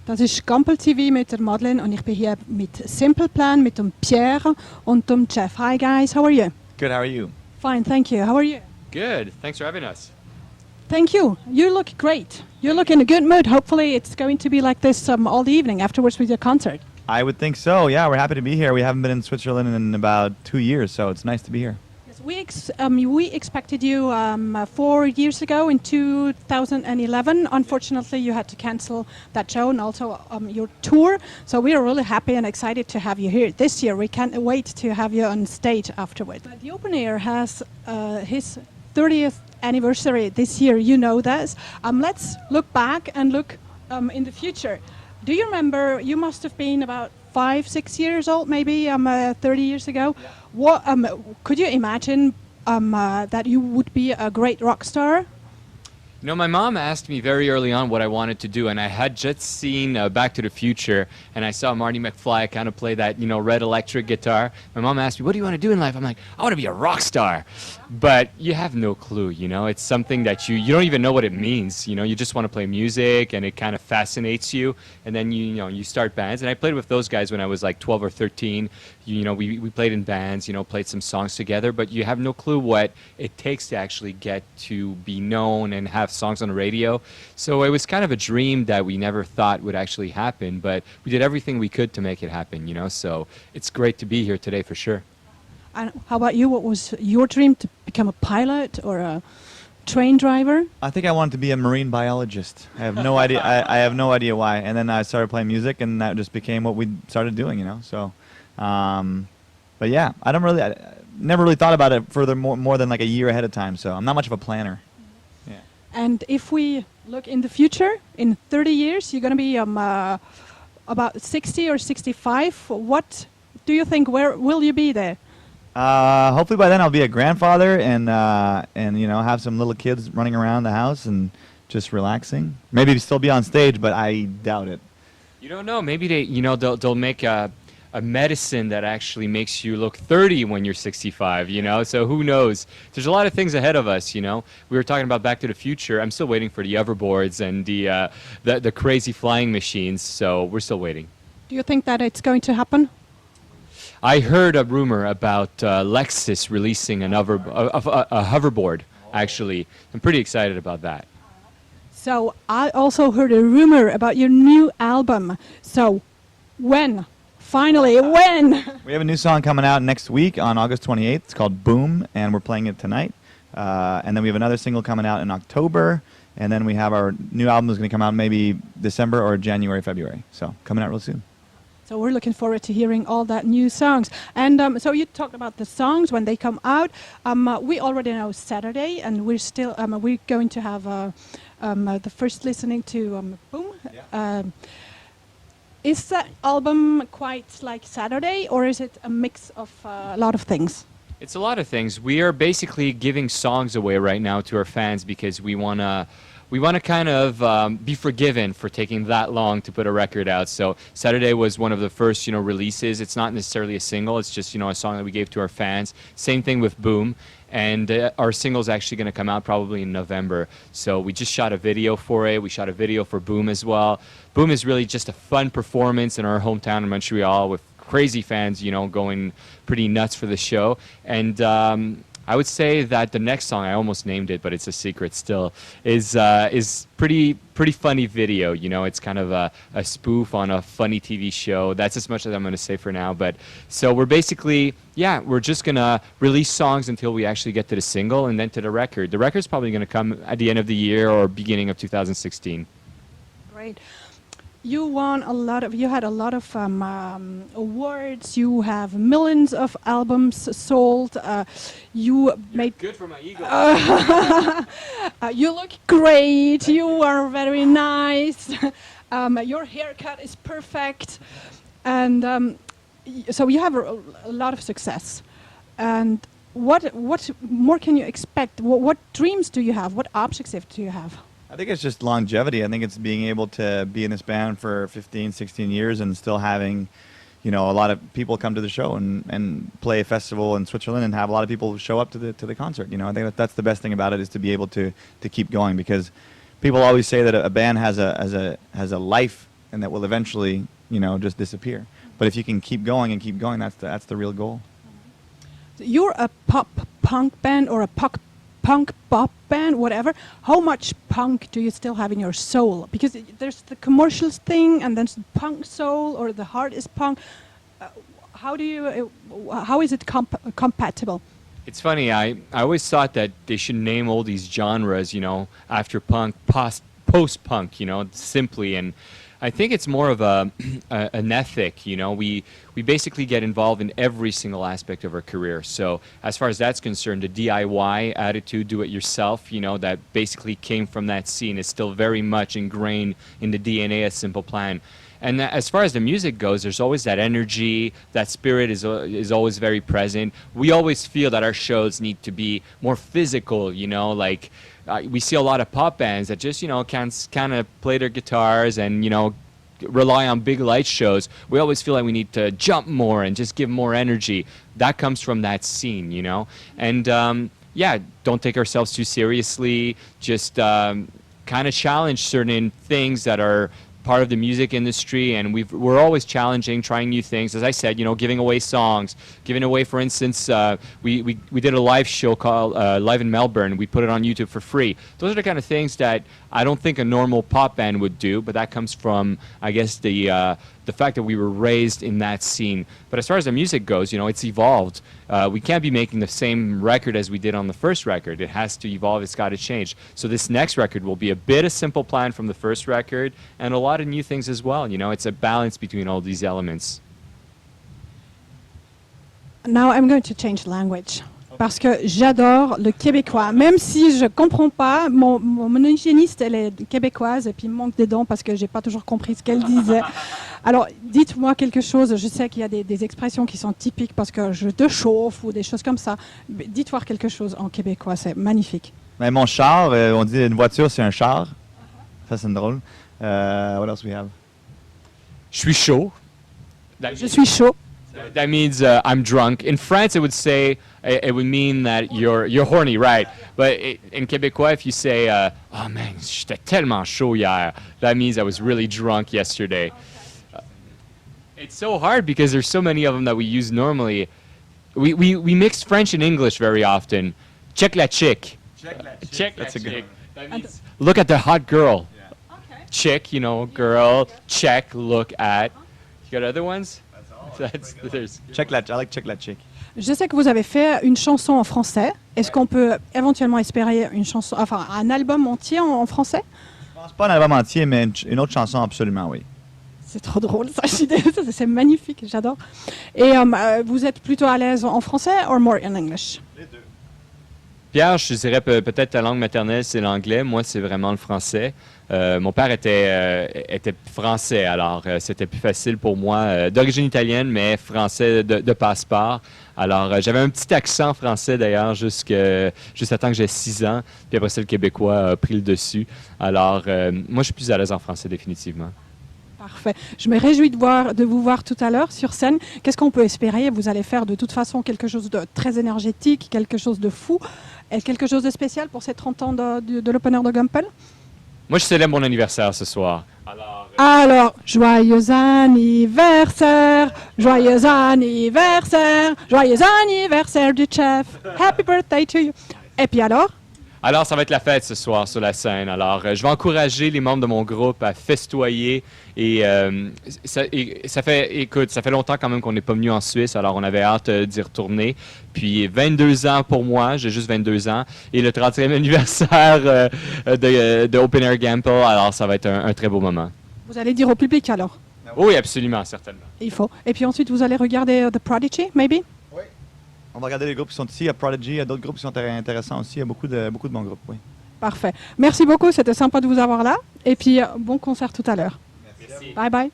Das ist Gampel TV mit der Madeleine und ich bin hier mit Simple Plan, mit dem Pierre und dem Jeff. Hi guys, how are you? Good, how are you? Fine, thank you. How are you? Good. Thanks for having us. Thank you. You look great. You look in a good mood. Hopefully it's going to be like this all the evening afterwards with your concert. I would think so, yeah. We're happy to be here. We haven't been in Switzerland in about 2 years, so it's nice to be here. Yes, we expected you 4 years ago in 2011. Unfortunately, you had to cancel that show and also your tour. So we are really happy and excited to have you here this year. We can't wait to have you on stage afterwards. The Open Air has his 30th anniversary this year. You know that. Let's look back and look in the future. Do you remember? You must have been about 5-6 years old, maybe 30 years ago. Yeah. What could you imagine that you would be a great rock star? You know, my mom asked me very early on what I wanted to do, and I had just seen Back to the Future, and I saw Marty McFly kind of play that, you know, red electric guitar. My mom asked me, what do you want to do in life? I'm like, I want to be a rock star. But you have no clue, you know. It's something that you don't even know what it means, you know. You just want to play music, and it kind of fascinates you, and then you start bands. And I played with those guys when I was like 12 or 13. You know, we played in bands, you know, played some songs together, but you have no clue what it takes to actually get to be known and have songs on the radio. So it was kind of a dream that we never thought would actually happen, but we did everything we could to make it happen, you know. So it's great to be here today for sure. And how about you? What was your dream, to become a pilot or a train driver? I think I wanted to be a marine biologist. I have no idea. I have no idea why. And then I started playing music, and that just became what we started doing, you know. So, but yeah, I never really thought about it further more than like a year ahead of time. So I'm not much of a planner. Yeah. And if we look in the future, in 30 years, you're going to be about 60 or 65. What do you think? Where will you be there? Hopefully by then I'll be a grandfather and you know, have some little kids running around the house and just relaxing. Maybe still be on stage, but I doubt it. You don't know. Maybe they'll make a medicine that actually makes you look 30 when you're 65, you know. So who knows? There's a lot of things ahead of us, you know. We were talking about Back to the Future. I'm still waiting for the hoverboards and the crazy flying machines. So we're still waiting. Do you think that it's going to happen? I heard a rumor about Lexus releasing a hoverboard, actually. I'm pretty excited about that. So I also heard a rumor about your new album. So when? Finally, when? We have a new song coming out next week on August 28th. It's called Boom, and we're playing it tonight. And then we have another single coming out in October. And then we have our new album is going to come out maybe December or January, February. So coming out real soon. So we're looking forward to hearing all that new songs. And so you talked about the songs when they come out. We already know Saturday, and we're going to have the first listening to Boom. Yeah. Is that album quite like Saturday, or is it a mix of a lot of things? It's a lot of things. We are basically giving songs away right now to our fans because we want to kind of be forgiven for taking that long to put a record out. So Saturday was one of the first, you know, releases. It's not necessarily a single. It's just, you know, a song that we gave to our fans. Same thing with Boom. And our single's actually going to come out probably in November. So we just shot a video for it. We shot a video for Boom as well. Boom is really just a fun performance in our hometown in Montreal with crazy fans, you know, going pretty nuts for the show. And I would say that the next song, I almost named it, but it's a secret still, is pretty funny video. You know, it's kind of a spoof on a funny TV show. That's as much as I'm going to say for now. But so we're basically, yeah, we're just going to release songs until we actually get to the single and then to the record. The record's probably going to come at the end of the year or beginning of 2016. Great. You had a lot of awards. You have millions of albums sold. You made good for my ego. You look great. You are very nice. Your haircut is perfect, and so you have a lot of success. And what more can you expect? What dreams do you have? What objectives do you have? I think it's just longevity. I think it's being able to be in this band for 15, 16 years and still having, you know, a lot of people come to the show and play a festival in Switzerland and have a lot of people show up to the concert. You know, I think that's the best thing about it, is to be able to keep going, because people always say that a band has a life and that will eventually, just disappear. But if you can keep going and keep going, that's the real goal. You're a pop punk band or a punk pop band, whatever. How much punk do you still have in your soul? Because there's the commercials thing, and then the punk soul, or the heart is punk. How is it compatible? It's funny. I always thought that they should name all these genres, after punk, post-punk, simply. And I think it's more of an ethic. We basically get involved in every single aspect of our career. So as far as that's concerned, the DIY attitude, do it yourself, that basically came from that scene, is still very much ingrained in the DNA of Simple Plan. And as far as the music goes, there's always that energy, that spirit is always very present. We always feel that our shows need to be more physical, like we see a lot of pop bands that just, can kind of play their guitars and, rely on big light shows. We always feel like we need to jump more and just give more energy. That comes from that scene, And yeah, don't take ourselves too seriously. Just kind of challenge certain things that are part of the music industry, and we're always challenging, trying new things. As I said, giving away songs, giving away, for instance, we did a live show called Live in Melbourne. We put it on YouTube for free. Those are the kind of things that I don't think a normal pop band would do, but that comes from, I guess, the fact that we were raised in that scene. But as far as the music goes, it's evolved. We can't be making the same record as we did on the first record. It has to evolve. It's got to change. So this next record will be a bit of Simple Plan from the first record and a lot of new things as well. It's a balance between all these elements. Now I'm going to change language. Parce que j'adore le québécois. Même si je comprends pas, mon hygiéniste, elle est québécoise et puis il me manque des dents parce que j'ai pas toujours compris ce qu'elle disait. Alors, dites-moi quelque chose. Je sais qu'il y a des expressions qui sont typiques parce que je te chauffe ou des choses comme ça. Dites-moi quelque chose en québécois, c'est magnifique. Mais mon char, on dit une voiture, c'est un char. Ça, c'est drôle. What else we have? Je suis chaud. Je suis chaud. That means I'm drunk. In France, it would mean that you're horny, right? But in Québécois, if you say, "Oh man, j'étais tellement chaud hier," that means I was really drunk yesterday. It's so hard because there's so many of them that we use normally. We mix French and English very often. Check la chick. Check la chick. That means look at the hot girl. Yeah. Okay. Chick, girl. Check, look at. You got other ones? I like check la chick. Je sais que vous avez fait une chanson en français. Est-ce qu'on peut éventuellement espérer un album entier en français? Je pense pas un album entier, mais une autre chanson, absolument, oui. C'est trop drôle, ça. C'est magnifique, j'adore. Et vous êtes plutôt à l'aise en français ou more in English? Les deux. Pierre, je dirais peut-être ta langue maternelle, c'est l'anglais. Moi, c'est vraiment le français. Mon père était français, alors c'était plus facile pour moi. D'origine italienne, mais français de passeport. Alors, j'avais un petit accent français, d'ailleurs, jusqu'à temps que j'ai 6 ans. Puis après ça, le québécois a pris le dessus. Alors, moi, je suis plus à l'aise en français, définitivement. Parfait. Je me réjouis de vous voir tout à l'heure sur scène. Qu'est-ce qu'on peut espérer? Vous allez faire de toute façon quelque chose de très énergétique, quelque chose de fou, et quelque chose de spécial pour ces 30 ans de l'Open Air de Gampel? Moi, je célèbre mon anniversaire ce soir. Alors, joyeux anniversaire, joyeux anniversaire, joyeux anniversaire du chef. Happy birthday to you. Et puis alors? Alors, ça va être la fête ce soir sur la scène. Alors, je vais encourager les membres de mon groupe à festoyer. Et ça fait longtemps quand même qu'on n'est pas venu en Suisse. Alors, on avait hâte d'y retourner. Puis, 22 ans pour moi. J'ai juste 22 ans. Et le 30e anniversaire de Open Air Gampel. Alors, ça va être un très beau moment. Vous allez dire au public alors? Oui, absolument, certainement. Il faut. Et puis ensuite, vous allez regarder The Prodigy, maybe? Oui. On va regarder les groupes qui sont ici. Il y a Prodigy, il y a d'autres groupes qui sont intéressants aussi. Il y a beaucoup de bons groupes, oui. Parfait. Merci beaucoup, c'était sympa de vous avoir là. Et puis, bon concert tout à l'heure. Merci. Bye bye.